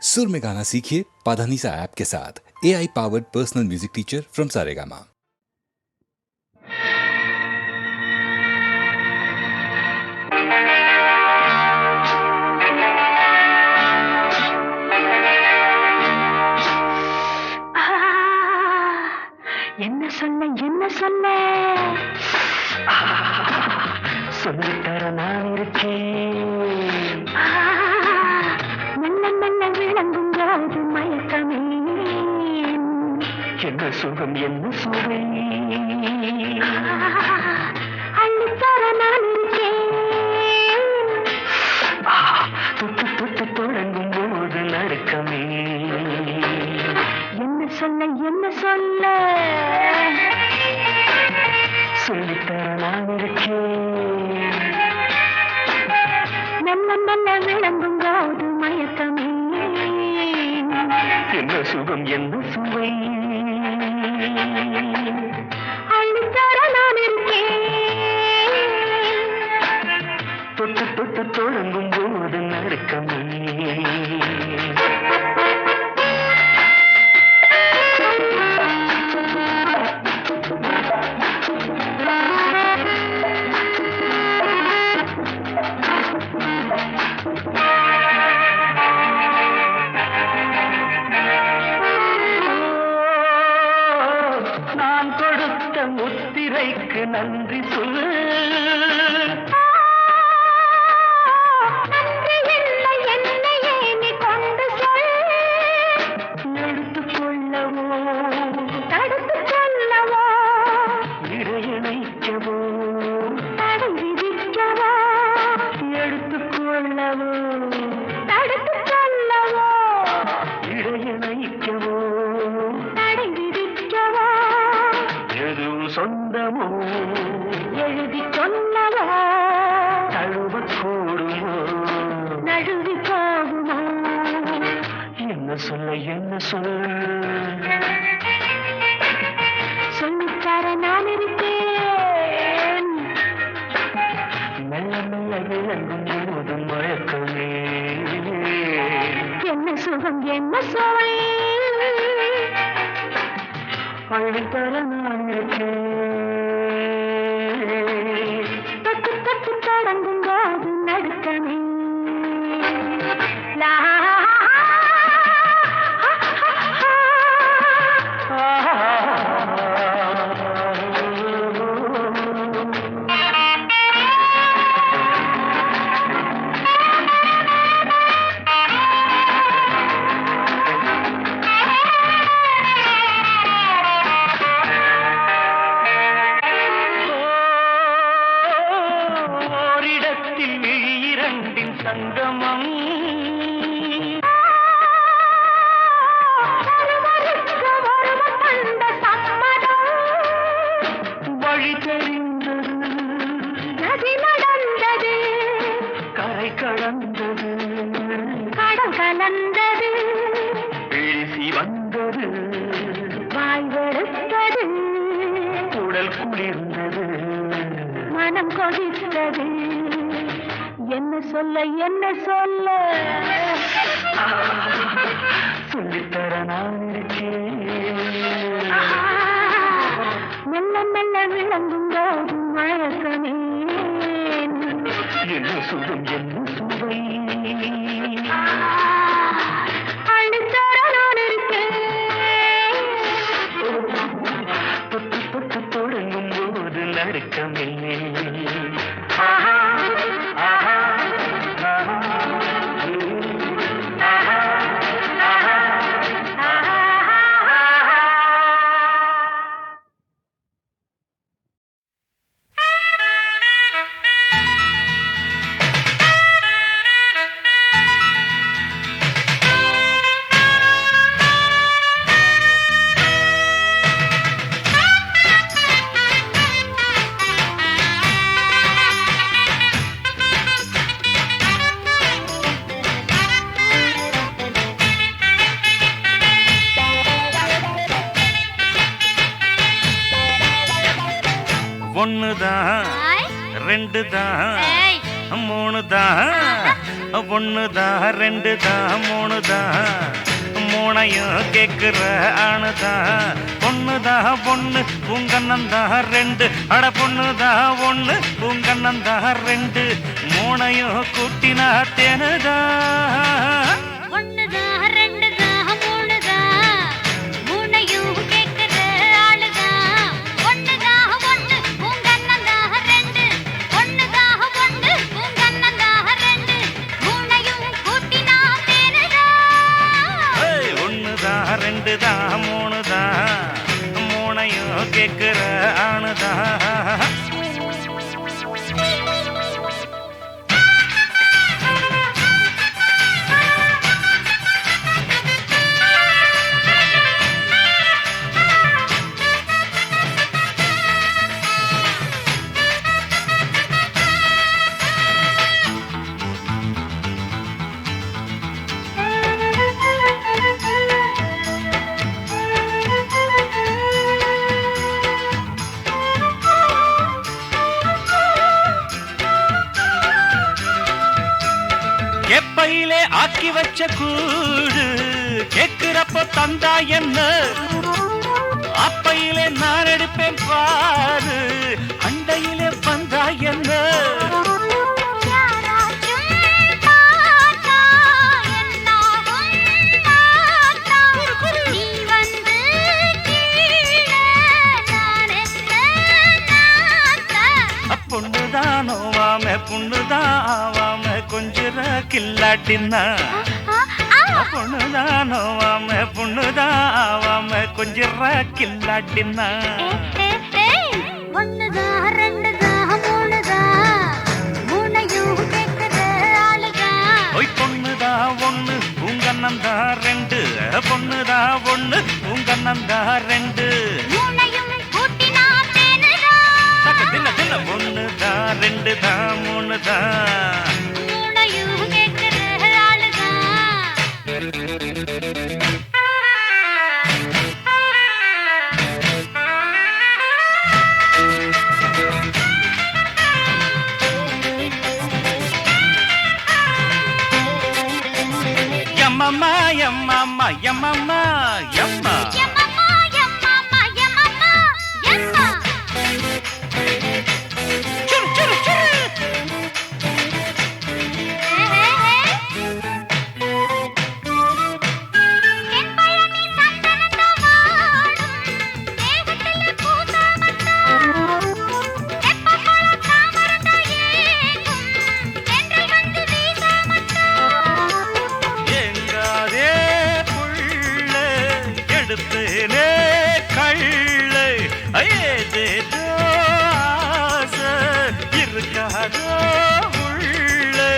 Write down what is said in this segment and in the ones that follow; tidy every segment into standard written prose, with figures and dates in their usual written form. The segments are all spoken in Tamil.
सुर में गाना सीखिए पाधानीसा ऐप के साथ। AI powered personal music teacher from Saregama. என்ன சொல்ல சொல்லித்தர நான் இருக்கேன். மெல்ல மெல்ல விளங்கும் போது மயக்கமே என்ன சுகம் என்ன சுவை அள்ளித்தர நான் இருக்கேன். தொட்டு தொட்டு தொடங்கும் போது நடுக்கமே என்ன சொல்ல சொல்லித்தர நான் இருக்கேன். நல்ல நல்ல விளங்கும் போது மயக்கமே என்ன சுகம் என்ன சுவை அள்ளித்தர நான் இருக்கேன். தொட்டு தொட்டு தொடங்கும் போது நடுக்கமே முத்திரைக்கு நன்றி சொல்லு. நன்றி இல்லை என்னையே நீ கொண்டு சொல். எடுத்துக்கொள்ளவோ தடுத்துக் கொள்ளவோ இடையிணைக்கவோ தடை விதிக்கவோ எடுத்துக்கொள்ளவோ தடுத்துக் கொள்ளவோ இடையிணைக்கவோ தடை விதிக்கவோ எதுவும் சொந்தமோ எழுதி சொன்னவோ தழுவக்கூடுமோ நழுவி போகுமோ என்ன சொல்ல சொல்லித்தர நான் இருக்கேன். மெல்ல மெல்ல விளங்கும் போது மயக்கமே என்ன சுகம் என்ன சுவை அள்ளித்தர நான் இருக்கேன். தொட்டு தொட்டு தொடங்கும் போது நடுக்கமே லா சங்கமம் வழி தெரிந்தது நதி நடந்தது கரை கடந்தது கடல் கலந்தது பேசி வந்தது வாய்வெடுத்தது உடல் குளிர்ந்தது மனம் கொதித்தது என்ன சொல்ல சொல்லித்தர நான் இருக்கேன். மெல்ல மெல்ல விளங்கும் போது மயக்கமே என்ன சுகம் என்ன சுவை அள்ளித்தர நான் இருக்கேன். தொட்டு தொட்டு தொடங்கும் போது நடுக்கமே ஒண்ணுதான் ரெண்டு தான் மூணு தான் ஒண்ணுதான் ரெண்டு தான் மூணு தான் கேக்குற ஆணுதான் பொண்ணுதான் பொண்ணு உங்கண்ணந்தான் ரெண்டு அட பொண்ணுதான் ஒண்ணு உங்கண்ணந்தான் ரெண்டு மூணையும் கூட்டினா தேனுதான் ரெண்டுதான் மூணுதான் மூணையும் கேக்குற ஆணுதான் எப்பையிலே ஆக்கி வச்ச கூடு கேக்குறப்ப தந்தா என்ன அப்பையிலே நான் எடுப்பேன் பாரு அண்டையிலே வந்தா என்ன பொண்ணுதானோவாம பொண்ணுதான் ஆவாம கொஞ்சிற கில்லாட்டின்னா பொண்ணுதானோவாம பொண்ணுதான் ஆவாம கொஞ்சிற கில்லாட்டின்னா ஒண்ணுதான் ரெண்டுதான் மூணுதான் மூணையும் கேக்குற ஆளுதான் ஒய் பொண்ணுதான் ஒண்ணு உங்கண்ணந்தான் ரெண்டு பொண்ணுதான் ஒண்ணு உங்கண்ணந்தான் ரெண்டு ஒண்ணுதான் ரெண்டுதான் மூணுதான் மூணையும் கேக்குற ஆளுதான் எம்மம்மா எம்மம்மா எம்மம்மா எம்மா எடுத்தேனே கள்ளை ஏதேதோ ஆசை இருக்காதோ உள்ளே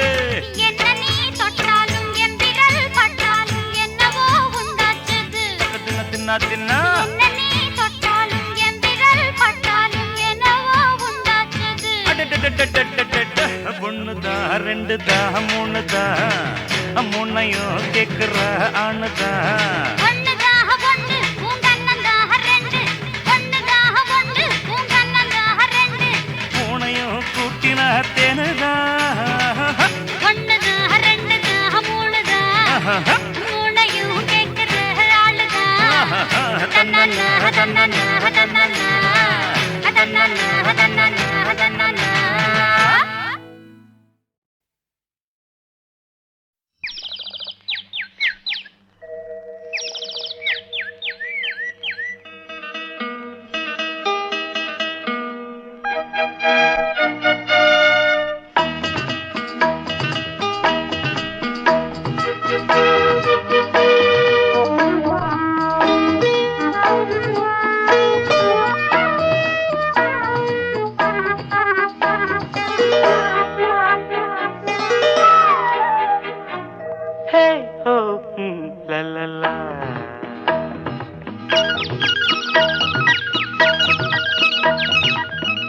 என்ன நீ தொட்டாலும் என் விரல் பட்டாலும் என்னவோ உண்டாச்சது தின்ன தின்னா தின்னா என்ன நீ தொட்டாலும் என் விரல் பட்டாலும் என்னவோ உண்டாச்சது பொண்ணுதான் ரெண்டுதான் மூணுதான் மூணையும் கேக்குற ஆணுதான்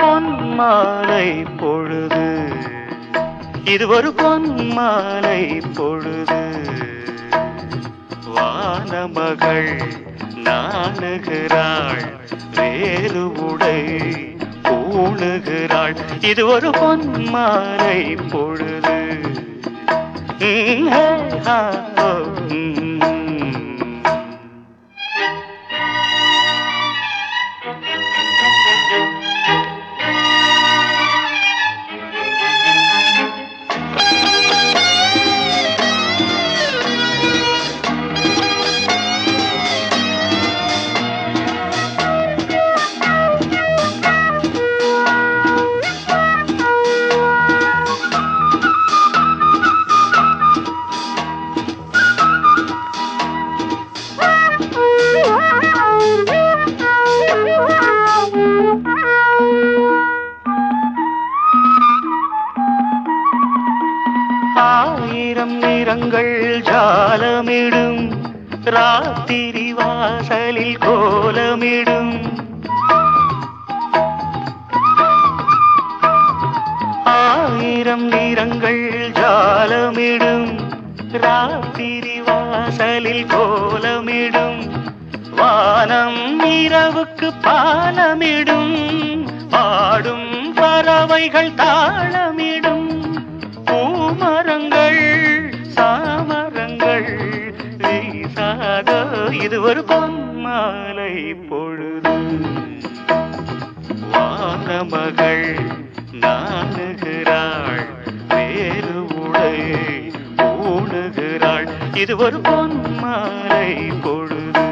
பொன்மாலை பொழுது இது ஒரு பொன்மாலை பொழுது வானமகள் நாணுகிறாள் வேறு உடை பூணுகிறாள் இது ஒரு பொன்மாலை பொழுது தாளமிடும் ராத்திரி வாசலில் கோலமிடும் ஆயிரம் நிறங்கள் ஜாலமிடும் ராத்திரி வாசலில் கோலமிடும் வானம் இரவுக்கு பாலமிடும் பாடும் பறவைகள் தாளமிடும் பூமரங்கள் சாமரங்கள் வீசாத இது ஒரு பொன்மாலை பொழுது வானமகள் நாணுகிறாள் வேறு உடை ஊணுகிறாள் இது ஒரு பொன்மாலை பொழுது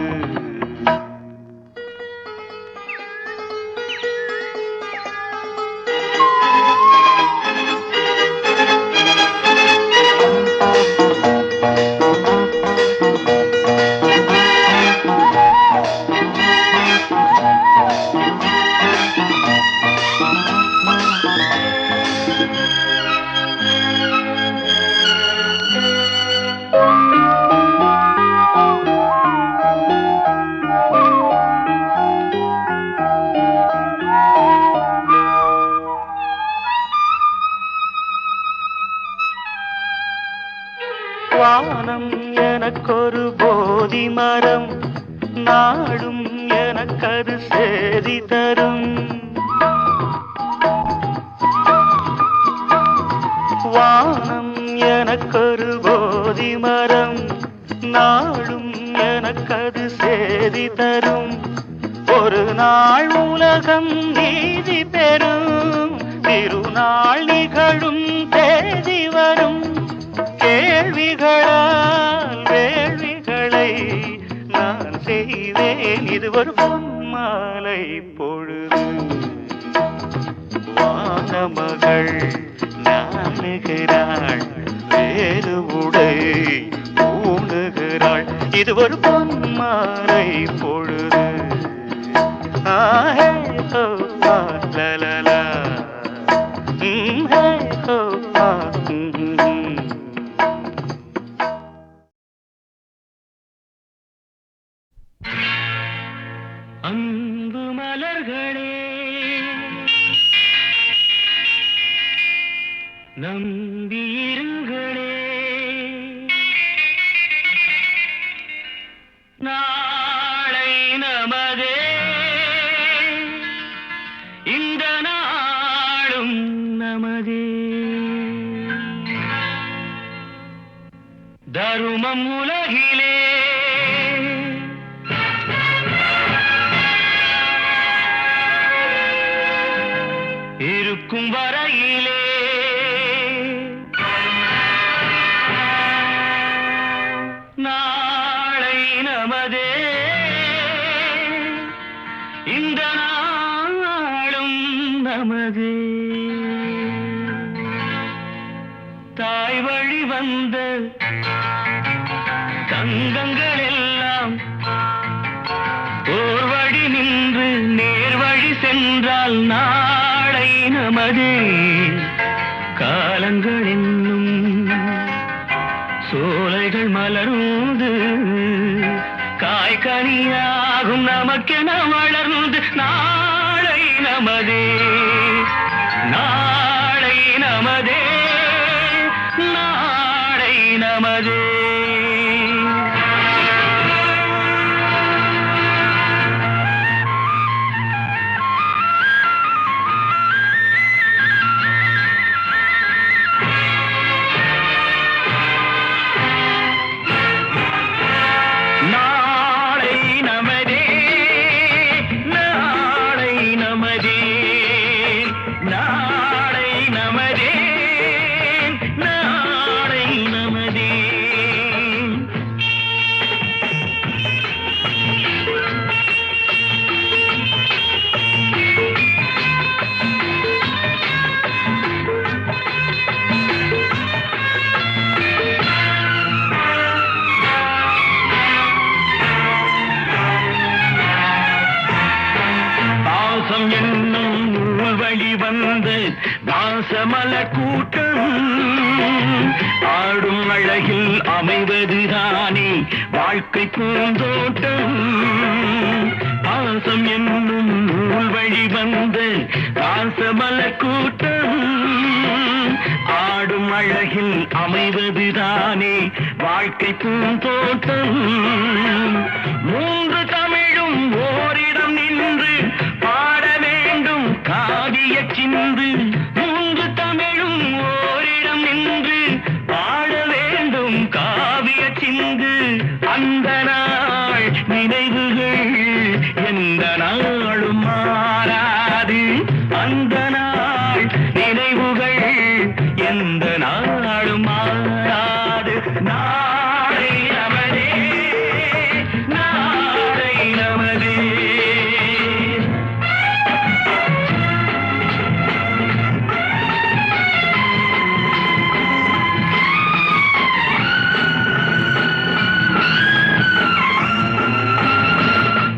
வானம் எனக்கொரு போதி மரம் நாடும் எனக்கது சேதி தரும் வானம் எனக்கொரு போதி மரம் நாடும் எனக்கது சேதி தரும் ஒரு நாள் உலகம் நீதி பெறும் திருநாள் நிகழும் தேதி வரும் கேள்விகளால் வேள்விகளை நான் செய்வேன் இது ஒரு பொன்மாலை பொழுது வானமகள் நாணுகிறாள் வேறு உடை ஊணுகிறாள் இது ஒரு பொன்மாலை பொழுது ஆஹே ஓ லலலா ஹே ஓ அன்பு மலர்களே நம்பியிருங்களே நாளை நமதே இந்த நாளும் நமதே தருமம் உலகிலே இருக்கும் வரையிலே நாளை நமதே இந்த நாளும் நமதே தாய் வழி வந்த தங்கங்கள் எல்லாம் ஓர் வழி நின்று நேர் வழி சென்றால் நாளை நமதே காலங்கள் என்னும் சோலைகள் மலர்ந்து காய்கனியாகும் நமக்கென வளர்ந்து நாளை நமதே நாளை நமதே நாளை நமதே வழி வந்த வாசமல கூட்டம் ஆடும் அழகில் அமைவதுதானே வாழ்க்கை பூந்தோட்டம். பாசம் என்னும் நூல் வழி வந்த பாசமலர் கூட்டம். ஆடும் அழகில் அமைவதுதானே வாழ்க்கை பூந்தோட்டம். மூன்று தமிழும் ஓரிடம் நின்று பாட வேண்டும் காவிய சிந்து. மூன்று தமிழும் ஓரிடம் நின்று பாட வேண்டும் காவிய சிந்து. அந்த நாள் நினைவுகள் எந்த நாளும் மாறாது. அந்த நாள் நினைவுகள் எந்த நாளும் மாறாது. நாளை நமதே, நாளை நமதே.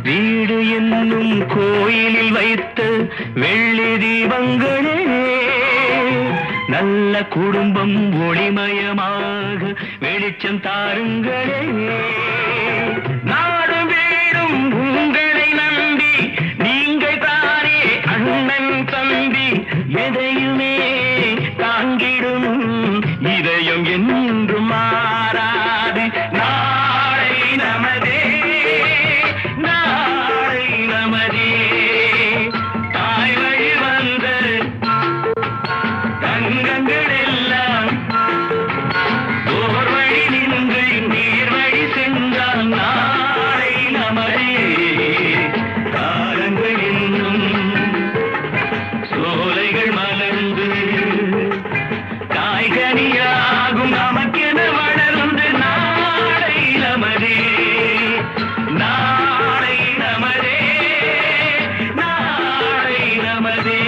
வீடு என்னும் கோயிலில் வைத்த வெள்ளி தீபங்களே, நல்ல குடும்பம் ஒளிமயமாக வெளிச்சம் தாருங்களே. நாடு வீடும் உங்களை நம்பி நீங்கள் தானே அண்ணன் தம்பி. எதையுமே தாங்கிடும் இதயம் என்றும் மாறாது. நாளை நமதே, நாளை நமதே. தாய் வழி வந்த தங்கங்கள் எல்லாம் ஓர் வழி நின்று நீர் வழி சென்றால் நாளை நமதே. காலங்கள் என்னும் சோலைகள் மலர்ந்து காய்கனியாகும் நமக்கென வளர்ந்து நாளை நமதே, நாளை நமதே, நாளை நமதே.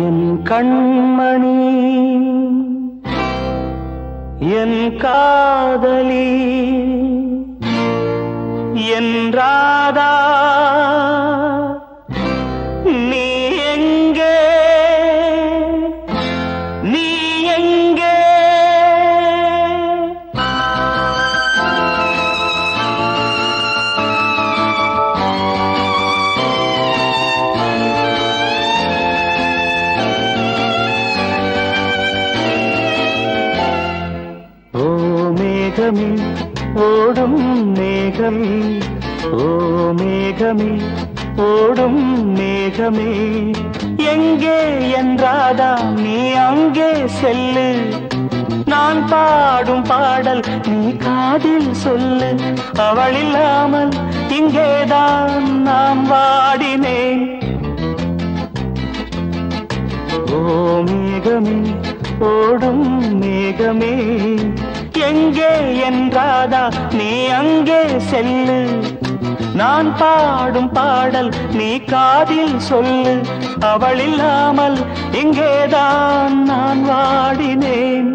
என் கண்மணி என் காதலி என் ராதா, நீ எங்கே, நீ எங்கே? ஓ மேகமே, ஓடும் மேகமே, ஓ மேகமே, ஓடும் மேகமே, எங்கே என்றாதா நீ அங்கே செல்லு. நான் பாடும் பாடல் நீ காதில் சொல்லு. அவள் இல்லாமல் இங்கேதான் நான் வாடினேன். ஓ மேகமே, ஓடும் மேகமே, எங்கே என்றாதா நீ அங்கே செல்லு. நான் பாடும் பாடல் நீ காதில் சொல்லு. அவள் இல்லாமல் இங்கேதான் நான் வாடினேன்.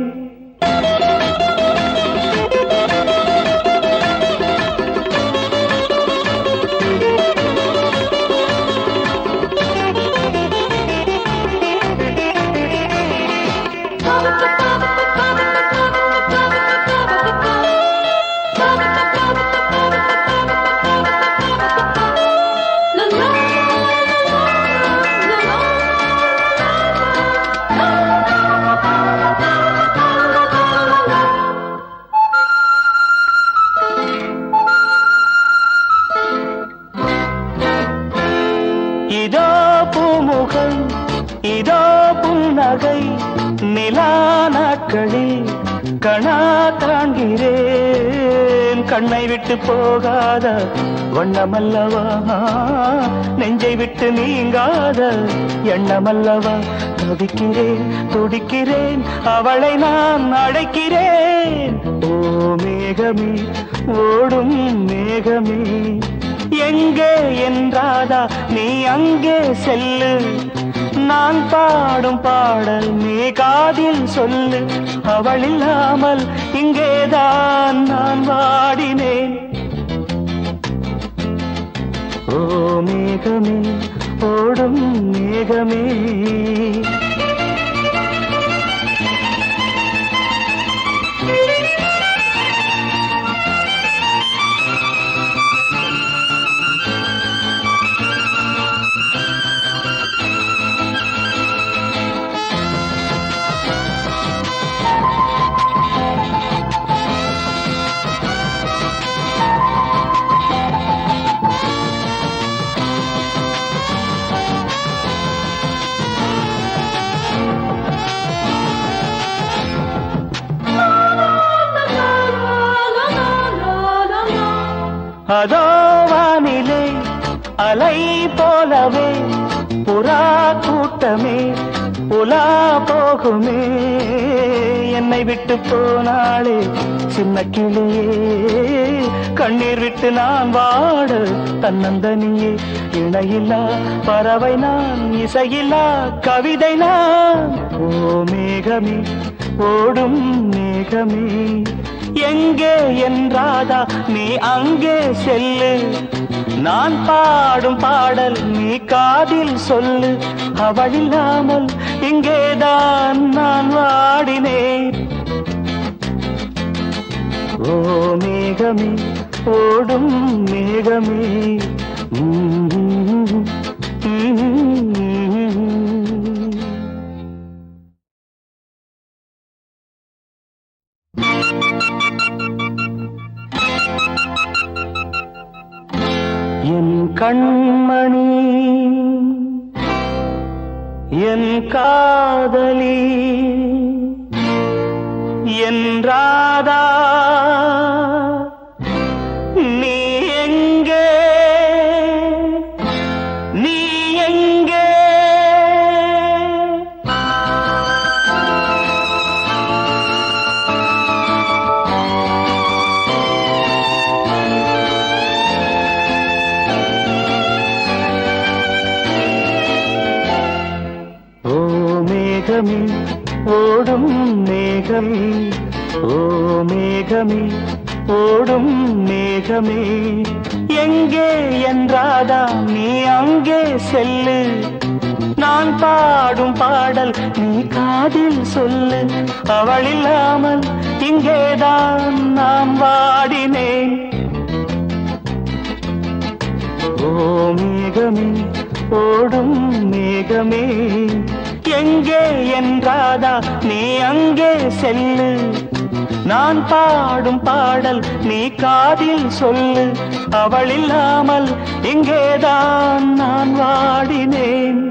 இதோ பூமுகம், இதோ புன்னகை, நிலா நாட்களில் கணா காண்கிறேன். கண்ணை விட்டு போகாத வண்ணமல்லவா, நெஞ்சை விட்டு நீங்காத எண்ணமல்லவா. தவிக்கிறேன், துடிக்கிறேன், அவளை நான் அழைக்கிறேன். ஓ மேகமே, ஓடும் மேகமே, எங்கே என்றாதா நீ அங்கே செல்லு, நான் பாடும் பாடல் நீ காதில் சொல்லு. அவள் இல்லாமல் இங்கேதான் நான் வாடினேன். ஓ மேகமே, ஓடும் மேகமே, அதோ வானிலே அலை போலவே புறா கூட்டமே உலா போகுமே. என்னை விட்டு போனாளே சின்ன கிளியே, கண்ணீர் விட்டு நான் வாட தன்னந்தனியே. இணையில்லா பறவை நான், இசையில்லா கவிதை நான். ஓ மேகமே, ஓடும் மேகமே, எங்கே என்றாதா நீ அங்கே செல்லு, நான் பாடும் பாடல் நீ காதில் சொல்லு. அவள் இல்லாமல் இங்கேதான் நான் வாடினேன். ஓ மேகமே, ஓடும் மேகமே, என் கண்மணி, என் காதலி, என் ராதா, நீ எங்கே, நீ எங்கே? ஓ மேகமே, ஓடும் மேகமே, ஓ மேகமே, ஓடும் மேகமே, எங்கே என்றாதா நீ அங்கே செல்லு, நான் பாடும் பாடல் நீ காதில் சொல்லு. அவள் இல்லாமல் இங்கேதான் நான் வாடினேன். ஓ மேகமே, ஓடும் மேகமே, எங்கே என்றாதா நீ அங்கே செல்லு, நான் பாடும் பாடல் நீ காதில் சொல்லு. அவள் இல்லாமல் இங்கேதான் நான் வாடினேன்.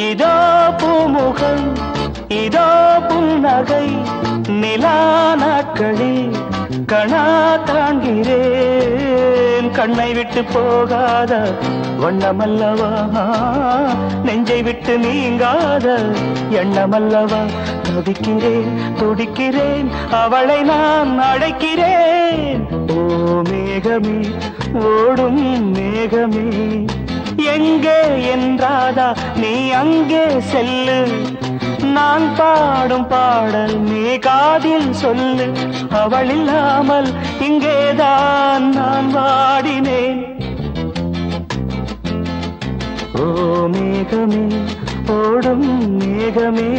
இதோ பூமுகம், இதோ புன்னகை, நிலா நாட்களில் கணா காண்கிறேன். கண்ணை விட்டு போகாத வண்ணமல்லவா, நெஞ்சை விட்டு நீங்காத எண்ணமல்லவா. துடிக்கிறேன் துடிக்கிறேன், அவளை நான் அழைக்கிறேன். ஓ மேகமே, ஓடும் மேகமே, எங்கே என்றாதா நீ அங்கே செல்லு, நான் பாடும் பாடல் நீ காதில் சொல்லு. அவள் இல்லாமல் இங்கேதான் நான் வாடினேன். ஓ மேகமே, ஓடும் மேகமே,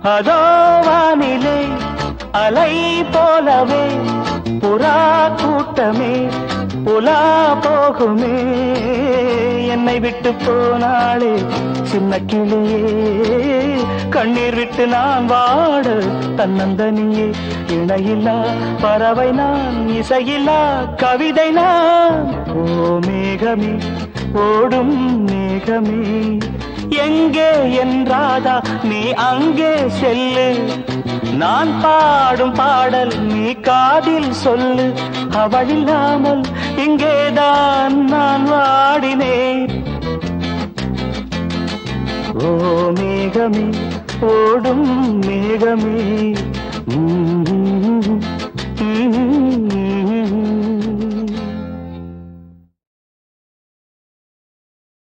அதோ வானிலே அலை போலவே புறா கூட்டமே உலா போகுமே என்னை விட்டு போனாளே சின்ன கிளியே கண்ணீர் விட்டு நான் வாட தன்னந்தனியே இணையில்லா பறவை நான் இசையில்லா கவிதை நான் ஓ மேகமே ஓடும் மேகமே எங்கே என் ராதா நீ அங்கே செல்லு நான் பாடும் பாடல் நீ காதில் சொல்லு அவள் இல்லாமல் இங்கேதான் நான் வாடினேன் ஓ மேகமே ஓடும் மேகமே